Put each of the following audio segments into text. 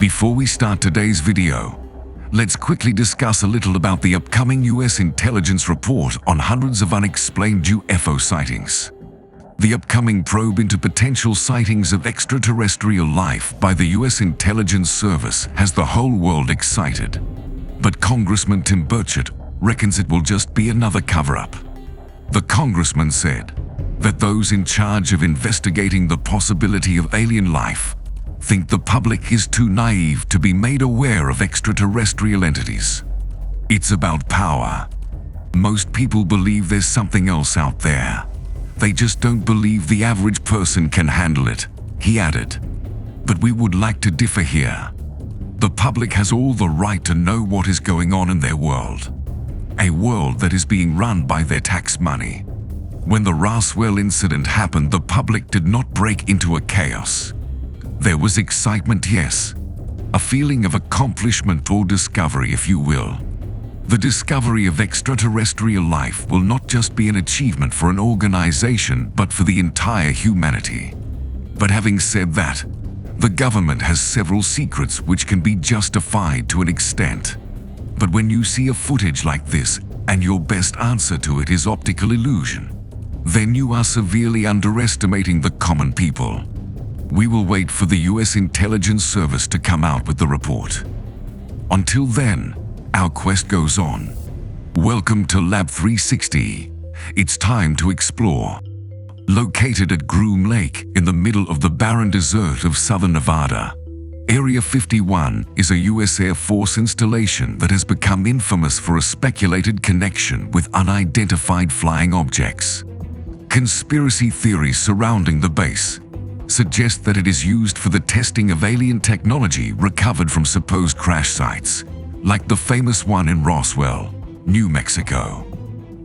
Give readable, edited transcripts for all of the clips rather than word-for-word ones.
Before we start today's video, let's quickly discuss a little about the upcoming U.S. intelligence report on hundreds of unexplained UFO sightings. The upcoming probe into potential sightings of extraterrestrial life by the U.S. Intelligence Service has the whole world excited. But Congressman Tim Burchett reckons it will just be another cover-up. The congressman said that those in charge of investigating the possibility of alien life think the public is too naive to be made aware of extraterrestrial entities. It's about power. Most people believe there's something else out there. They just don't believe the average person can handle it, he added. But we would like to differ here. The public has all the right to know what is going on in their world. A world that is being run by their tax money. When the Roswell incident happened, the public did not break into a chaos. There was excitement, yes. A feeling of accomplishment or discovery, if you will. The discovery of extraterrestrial life will not just be an achievement for an organization, but for the entire humanity. But having said that, the government has several secrets which can be justified to an extent. But when you see a footage like this, and your best answer to it is optical illusion, then you are severely underestimating the common people. We will wait for the U.S. Intelligence Service to come out with the report. Until then, our quest goes on. Welcome to Lab 360. It's time to explore. Located at Groom Lake in the middle of the barren desert of southern Nevada, Area 51 is a U.S. Air Force installation that has become infamous for a speculated connection with unidentified flying objects. Conspiracy theories surrounding the base suggest that it is used for the testing of alien technology recovered from supposed crash sites, like the famous one in Roswell, New Mexico.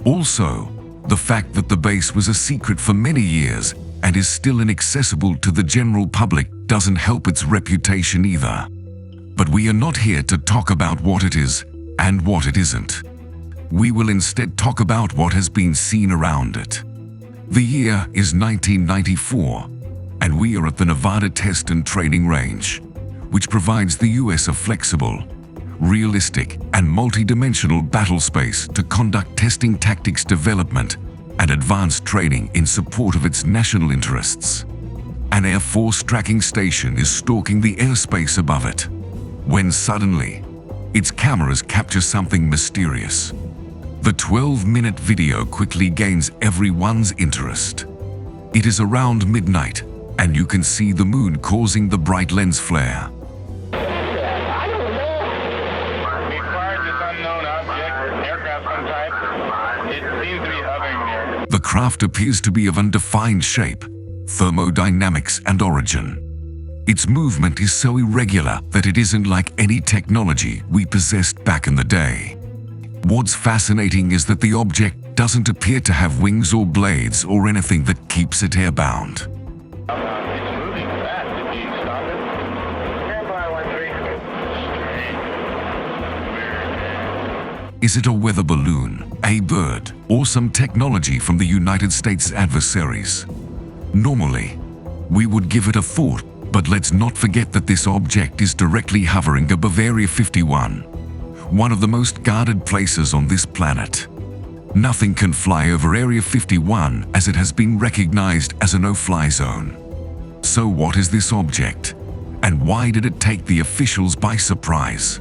Also, the fact that the base was a secret for many years and is still inaccessible to the general public doesn't help its reputation either. But we are not here to talk about what it is and what it isn't. We will instead talk about what has been seen around it. The year is 1994, and we are at the Nevada Test and Training Range, which provides the U.S. a flexible, realistic, and multi-dimensional battle space to conduct testing tactics development and advanced training in support of its national interests. An Air Force tracking station is stalking the airspace above it, when suddenly, its cameras capture something mysterious. The 12-minute video quickly gains everyone's interest. It is around midnight, and you can see the moon causing the bright lens flare. The craft appears to be of undefined shape, thermodynamics, and origin. Its movement is so irregular that it isn't like any technology we possessed back in the day. What's fascinating is that the object doesn't appear to have wings or blades or anything that keeps it airbound. Is it a weather balloon, a bird, or some technology from the United States adversaries? Normally, we would give it a thought, but let's not forget that this object is directly hovering above Area 51, one of the most guarded places on this planet. Nothing can fly over Area 51 as it has been recognized as a no-fly zone. So what is this object? And why did it take the officials by surprise?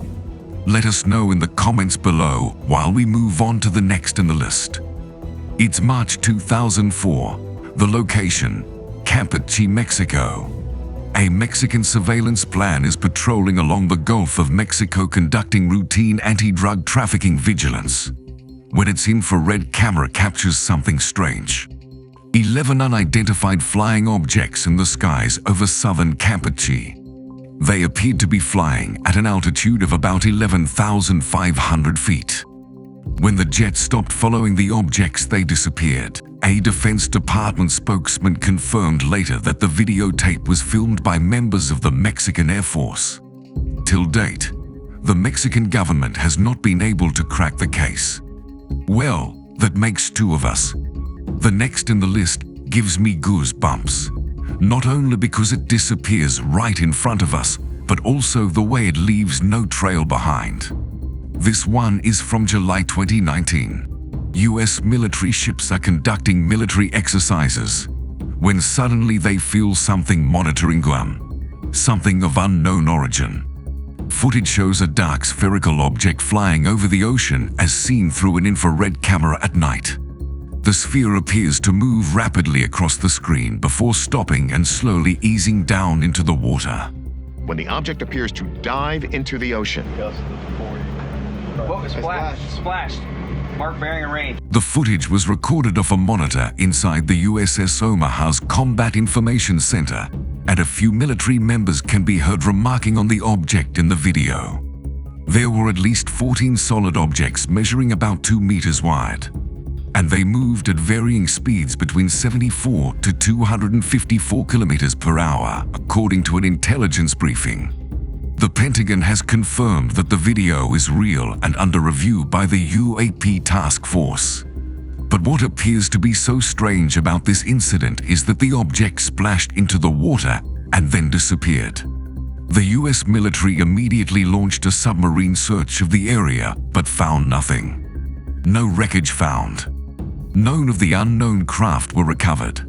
Let us know in the comments below while we move on to the next in the list. It's March 2004. The location, Campeche, Mexico. A Mexican surveillance plane is patrolling along the Gulf of Mexico conducting routine anti-drug trafficking vigilance, when its infrared camera captures something strange. 11 unidentified flying objects in the skies over southern Campeche. They appeared to be flying at an altitude of about 11,500 feet. When the jet stopped following the objects, they disappeared. A Defense Department spokesman confirmed later that the videotape was filmed by members of the Mexican Air Force. Till date, the Mexican government has not been able to crack the case. Well, that makes two of us. The next in the list gives me goosebumps. Not only because it disappears right in front of us, but also the way it leaves no trail behind. This one is from July 2019. U.S. military ships are conducting military exercises when suddenly they feel something monitoring them, something of unknown origin. Footage shows a dark spherical object flying over the ocean as seen through an infrared camera at night. The sphere appears to move rapidly across the screen before stopping and slowly easing down into the water. When the object appears to dive into the ocean. Whoa, splashed. Mark bearing and range. The footage was recorded off a monitor inside the USS Omaha's Combat Information Center, and a few military members can be heard remarking on the object in the video. There were at least 14 solid objects measuring about 2 meters wide, and they moved at varying speeds between 74 to 254 kilometers per hour, according to an intelligence briefing. The Pentagon has confirmed that the video is real and under review by the UAP task force. But what appears to be so strange about this incident is that the object splashed into the water and then disappeared. The US military immediately launched a submarine search of the area but found nothing. No wreckage found. None of the unknown craft were recovered.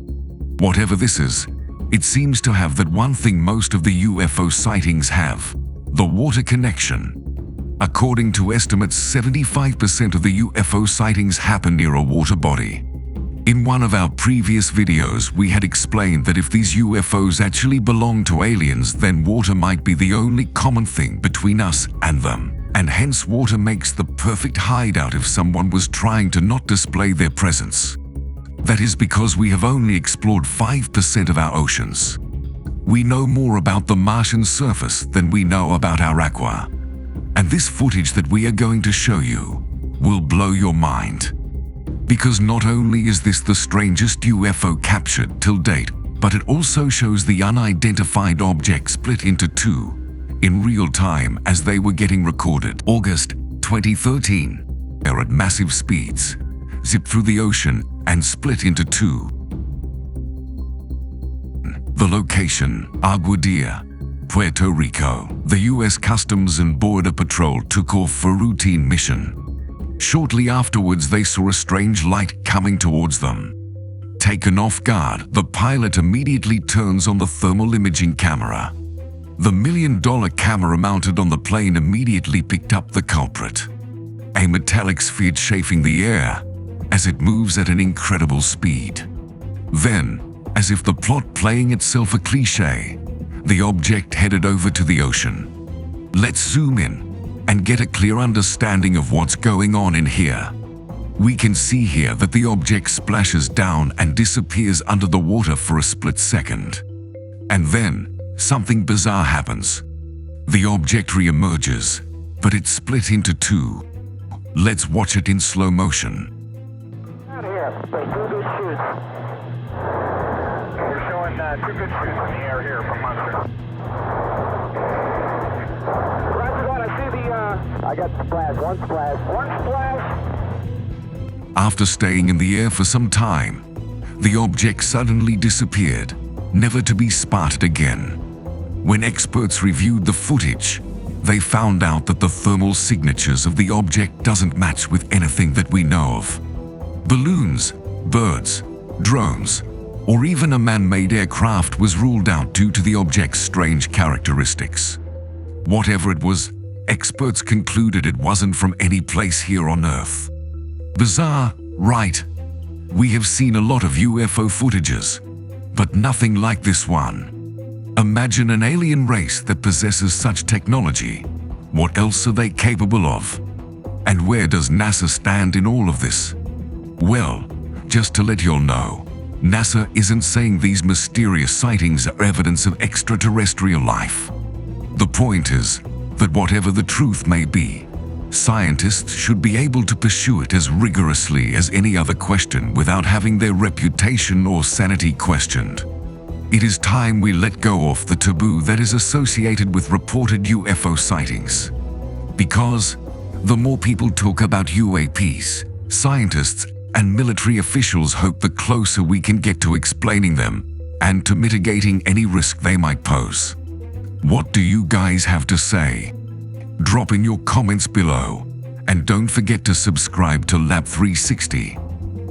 Whatever this is, it seems to have that one thing most of the UFO sightings have: the water connection. According to estimates, 75% of the UFO sightings happen near a water body. In one of our previous videos, we had explained that if these UFOs actually belong to aliens, then water might be the only common thing between us and them, and hence water makes the perfect hideout if someone was trying to not display their presence. That is because we have only explored 5% of our oceans. We know more about the Martian surface than we know about our aqua. And this footage that we are going to show you will blow your mind. Because not only is this the strangest UFO captured till date, but it also shows the unidentified object split into two in real time as they were getting recorded. August 2013. They're at massive speeds, zip through the ocean and split into two. The location, Aguadilla, Puerto Rico. The U.S. Customs and Border Patrol took off for a routine mission. Shortly afterwards, they saw a strange light coming towards them. Taken off guard, the pilot immediately turns on the thermal imaging camera. The $1 million camera mounted on the plane immediately picked up the culprit, a metallic sphere chafing the air as it moves at an incredible speed. Then, as if the plot playing itself a cliché, the object headed over to the ocean. Let's zoom in and get a clear understanding of what's going on in here. We can see here that the object splashes down and disappears under the water for a split second. And then, something bizarre happens. The object re-emerges, but it's split into two. Let's watch it in slow motion. Out here, so 2 good shoots. We're showing 2 good shoots in the air here from Munster. Roger that, I see the, I got splash, one splash. After staying in the air for some time, the object suddenly disappeared, never to be spotted again. When experts reviewed the footage, they found out that the thermal signatures of the object doesn't match with anything that we know of. Balloons, birds, drones, or even a man-made aircraft was ruled out due to the object's strange characteristics. Whatever it was, experts concluded it wasn't from any place here on Earth. Bizarre, right? We have seen a lot of UFO footages, but nothing like this one. Imagine an alien race that possesses such technology. What else are they capable of? And where does NASA stand in all of this? Well, just to let you all know, NASA isn't saying these mysterious sightings are evidence of extraterrestrial life. The point is that whatever the truth may be, scientists should be able to pursue it as rigorously as any other question without having their reputation or sanity questioned. It is time we let go of the taboo that is associated with reported UFO sightings. Because the more people talk about UAPs, scientists and military officials hope the closer we can get to explaining them and to mitigating any risk they might pose. What do you guys have to say? Drop in your comments below. And don't forget to subscribe to Lab 360,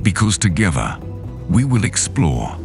because together we will explore